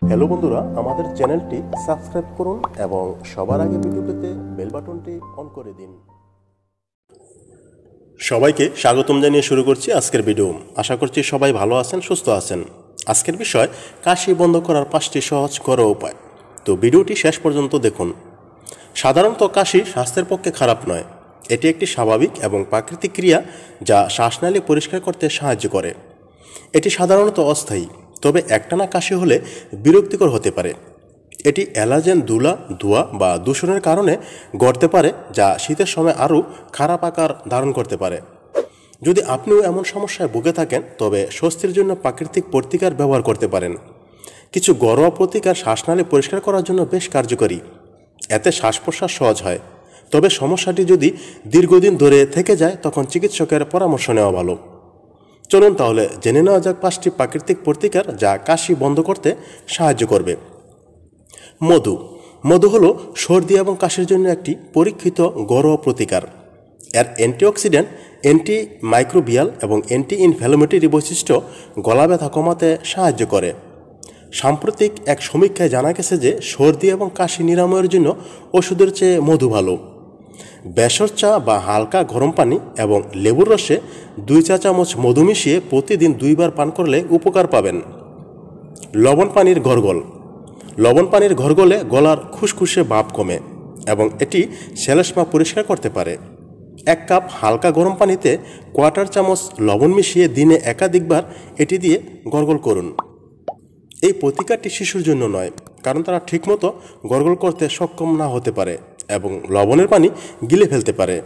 Hello বন্ধুরা, আমাদের চ্যানেলটি সাবস্ক্রাইব করুন এবং সবার আগে ভিডিও পেতে বেল বাটনটি অন করে দিন। সবাইকে স্বাগতম জানিয়ে শুরু করছি আজকের ভিডিও। আশা করছি সবাই ভালো আছেন, সুস্থ আছেন। আজকের বিষয় কাশি বন্ধ করার 5টি সহজ ঘরোয়া উপায়। তো ভিডিওটি শেষ পর্যন্ত দেখুন। সাধারণত কাশি স্বাস্থ্যের পক্ষে খারাপ নয়। এটি একটি স্বাভাবিক এবং প্রাকৃতিক ক্রিয়া যা শ্বাসনালী পরিষ্কার করতে সাহায্য করে। এটি সাধারণত অস্থায়ী, তবে একটানা কাশি হলে বিরক্তিকর হতে পারে। এটি অ্যালার্জেন ধোঁয়া বা দূষণের কারণে ঘটতে পারে, যা শীতের সময় আরও খারাপ আকার ধারণ করতে পারে। যদি আপনিও এমন সমস্যায় ভুগে থাকেন, তবে স্বস্তির জন্য প্রাকৃতিক প্রতিকার ব্যবহার করতে পারেন। কিছু ঘরোয়া প্রতিকার শ্বাসনালী পরিষ্কার করার জন্য বেশ কার্যকরী। এতে শ্বাস প্রশ্বাস সহজ হয়। তবে সমস্যাটি যদি দীর্ঘদিন ধরে থেকে যায়, তখন চিকিৎসকের পরামর্শ নেওয়া ভালো। চলুন তাহলে জেনে নেওয়া যাক 5টি প্রাকৃতিক প্রতিকার যা কাশি বন্ধ করতে সাহায্য করবে। মধু। মধু হলো সর্দি এবং কাশির জন্য একটি পরীক্ষিত ঘরোয়া প্রতিকার। এর অ্যান্টিঅক্সিডেন্ট, অ্যান্টি মাইক্রোবিয়াল এবং অ্যান্টি ইনফ্ল্যামেটরি বৈশিষ্ট্য গলা ব্যথা কমাতে সাহায্য করে। সাম্প্রতিক এক সমীক্ষায় জানা গেছে যে সর্দি এবং কাশি নিরাময়ের জন্য ওষুধের চেয়ে মধু ভালো। বেসর চা বা হালকা গরম পানি এবং লেবুর রসে 2 চা চামচ মধু মিশিয়ে প্রতিদিন 2 বার পান করলে উপকার পাবেন। লবণ পানির ঘরগল। লবণ পানির ঘরগলে গলার খুসখুসে ভাব কমে এবং এটি শ্লেষ্মা পরিষ্কার করতে পারে। 1 কাপ হালকা গরম পানিতে 1/4 চামচ লবণ মিশিয়ে দিনে একাধিকবার এটি দিয়ে গরগল করুন। এই প্রতিকারটি শিশুর জন্য নয়, কারণ তারা ঠিকমতো গরগল করতে সক্ষম না হতে পারে এবং লবণের পানি গিলে ফেলতে পারে।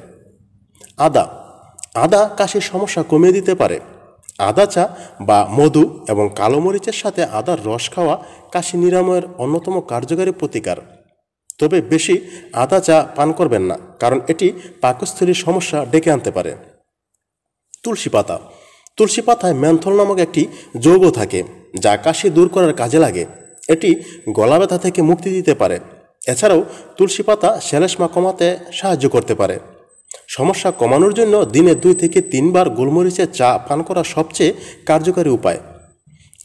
আদা। আদা কাশির সমস্যা কমিয়ে দিতে পারে। আদা চা বা মধু এবং কালো মরিচের সাথে আদার রস খাওয়া কাশি নিরাময়ের অন্যতম কার্যকারী প্রতিকার। তবে বেশি আদা চা পান করবেন না, কারণ এটি পাকস্থলীর সমস্যা ডেকে আনতে পারে। তুলসী পাতা। তুলসী পাতায় ম্যান্থল নামক একটি যৌগ থাকে যা কাশি দূর করার কাজে লাগে। এটি গলা ব্যথা থেকে মুক্তি দিতে পারে। এছাড়াও তুলসী পাতা শ্লেষ্মা কমাতে সাহায্য করতে পারে। সমস্যা কমানোর জন্য দিনে 2 থেকে 3 বার গোলমরিচের চা পান করা সবচেয়ে কার্যকারী উপায়।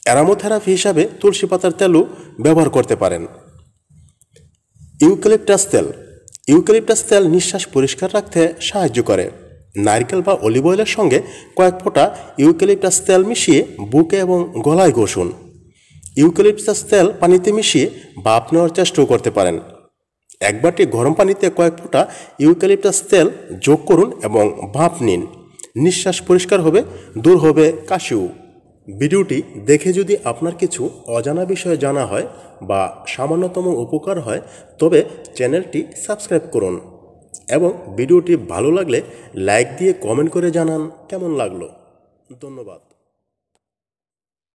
অ্যারোমাথেরাপি হিসাবে তুলসী পাতার তেলও ব্যবহার করতে পারেন। ইউক্যালিপটাস তেল। ইউক্যালিপটাস তেল নিঃশ্বাস পরিষ্কার রাখতে সাহায্য করে। নারকেল বা অলিভ অয়েলের সঙ্গে কয়েক ফোঁটা ইউক্যালিপটাস তেল মিশিয়ে বুকে এবং গলায় ঘষুন। ইউক্যালিপটাস তেল পানিতে মিশিয়ে ভাপ নেওয়ার চেষ্টাও করতে পারেন। 1 বাটি গরম পানিতে কয়েক ফোঁটা ইউক্যালিপটাস তেল যোগ করুন এবং ভাপ নিন। নিঃশ্বাস পরিষ্কার হবে, দূর হবে কাশিও। ভিডিওটি দেখে যদি আপনার কিছু অজানা বিষয় জানা হয় বা সামান্যতম উপকার হয়, তবে চ্যানেলটি সাবস্ক্রাইব করুন এবং ভিডিওটি ভালো লাগলে লাইক দিয়ে কমেন্ট করে জানান কেমন লাগলো। ধন্যবাদ।